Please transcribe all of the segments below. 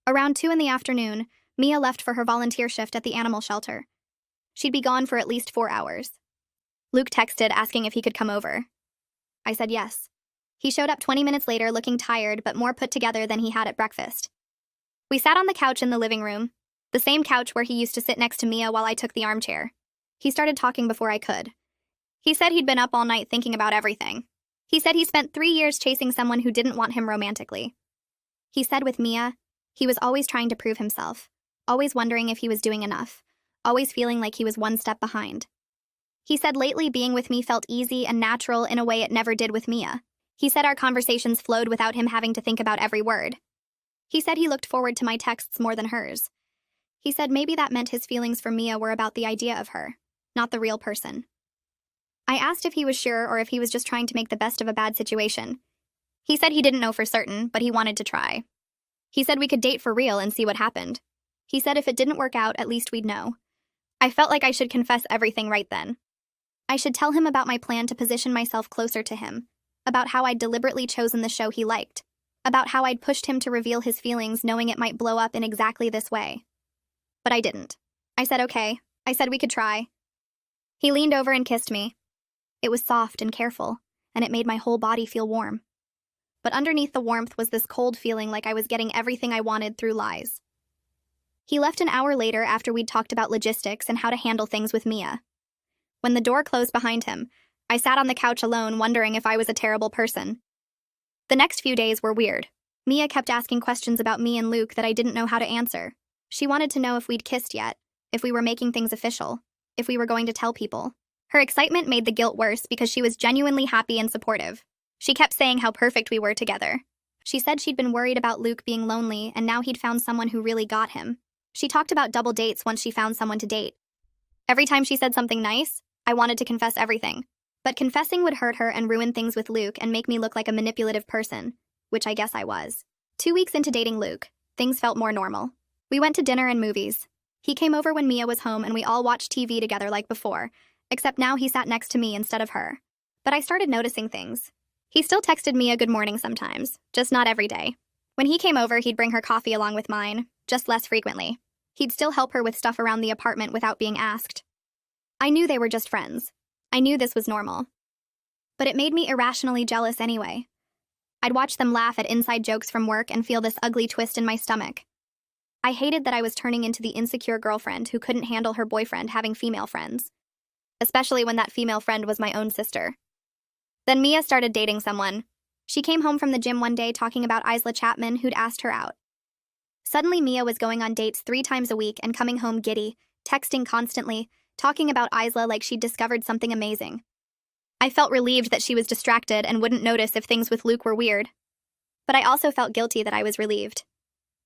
Around 2 in the afternoon, Mia left for her volunteer shift at the animal shelter. She'd be gone for at least 4 hours. Luke texted asking if he could come over. I said yes. He showed up 20 minutes later looking tired but more put together than he had at breakfast. We sat on the couch in the living room, the same couch where he used to sit next to Mia while I took the armchair. He started talking before I could. He said he'd been up all night thinking about everything. He said he spent 3 years chasing someone who didn't want him romantically. He said with Mia, he was always trying to prove himself, always wondering if he was doing enough, always feeling like he was one step behind. He said lately being with me felt easy and natural in a way it never did with Mia. He said our conversations flowed without him having to think about every word. He said he looked forward to my texts more than hers. He said maybe that meant his feelings for Mia were about the idea of her, not the real person. I asked if he was sure or if he was just trying to make the best of a bad situation. He said he didn't know for certain, but he wanted to try. He said we could date for real and see what happened. He said if it didn't work out, at least we'd know. I felt like I should confess everything right then. I should tell him about my plan to position myself closer to him, about how I'd deliberately chosen the show he liked, about how I'd pushed him to reveal his feelings knowing it might blow up in exactly this way. But I didn't. I said okay. I said we could try. He leaned over and kissed me. It was soft and careful, and it made my whole body feel warm. But underneath the warmth was this cold feeling like I was getting everything I wanted through lies. He left an hour later after we'd talked about logistics and how to handle things with Mia. When the door closed behind him, I sat on the couch alone wondering if I was a terrible person. The next few days were weird. Mia kept asking questions about me and Luke that I didn't know how to answer. She wanted to know if we'd kissed yet, if we were making things official, if we were going to tell people. Her excitement made the guilt worse because she was genuinely happy and supportive. She kept saying how perfect we were together. She said she'd been worried about Luke being lonely and now he'd found someone who really got him. She talked about double dates once she found someone to date. Every time she said something nice, I wanted to confess everything. But confessing would hurt her and ruin things with Luke and make me look like a manipulative person, which I guess I was. 2 weeks into dating Luke, things felt more normal. We went to dinner and movies. He came over when Mia was home and we all watched TV together like before, except now he sat next to me instead of her. But I started noticing things. He still texted Mia good morning sometimes, just not every day. When he came over, he'd bring her coffee along with mine, just less frequently. He'd still help her with stuff around the apartment without being asked. I knew they were just friends. I knew this was normal. But it made me irrationally jealous anyway. I'd watch them laugh at inside jokes from work and feel this ugly twist in my stomach. I hated that I was turning into the insecure girlfriend who couldn't handle her boyfriend having female friends, especially when that female friend was my own sister. Then Mia started dating someone. She came home from the gym one day talking about Isla Chapman, who'd asked her out. Suddenly Mia was going on dates 3 times a week and coming home giddy, texting constantly, talking about Isla like she'd discovered something amazing. I felt relieved that she was distracted and wouldn't notice if things with Luke were weird. But I also felt guilty that I was relieved.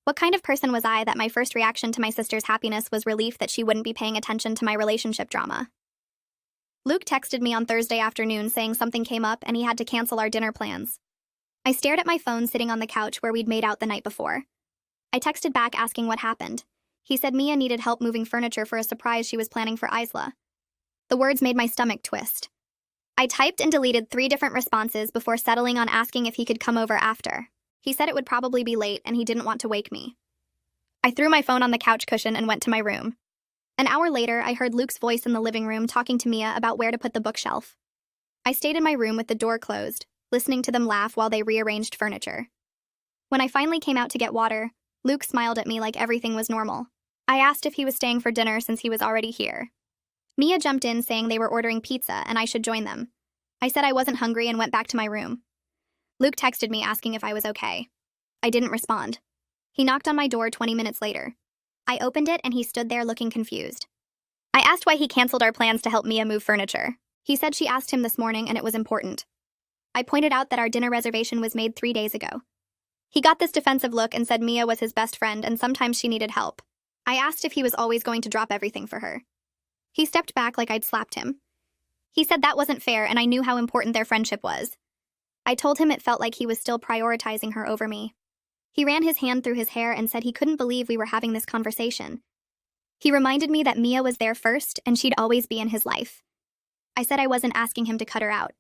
What kind of person was I that my first reaction to my sister's happiness was relief that she wouldn't be paying attention to my relationship drama? Luke texted me on Thursday afternoon saying something came up and he had to cancel our dinner plans. I stared at my phone sitting on the couch where we'd made out the night before. I texted back asking what happened. He said Mia needed help moving furniture for a surprise she was planning for Isla. The words made my stomach twist. I typed and deleted 3 different responses before settling on asking if he could come over after. He said it would probably be late and he didn't want to wake me. I threw my phone on the couch cushion and went to my room. An hour later, I heard Luke's voice in the living room talking to Mia about where to put the bookshelf. I stayed in my room with the door closed, listening to them laugh while they rearranged furniture. When I finally came out to get water, Luke smiled at me like everything was normal. I asked if he was staying for dinner since he was already here. Mia jumped in saying they were ordering pizza and I should join them. I said I wasn't hungry and went back to my room. Luke texted me asking if I was okay. I didn't respond. He knocked on my door 20 minutes later. I opened it and he stood there looking confused. I asked why he canceled our plans to help Mia move furniture. He said she asked him this morning and it was important. I pointed out that our dinner reservation was made 3 days ago. He got this defensive look and said Mia was his best friend and sometimes she needed help. I asked if he was always going to drop everything for her. He stepped back like I'd slapped him. He said that wasn't fair and I knew how important their friendship was. I told him it felt like he was still prioritizing her over me. He ran his hand through his hair and said he couldn't believe we were having this conversation. He reminded me that Mia was there first and she'd always be in his life. I said I wasn't asking him to cut her out.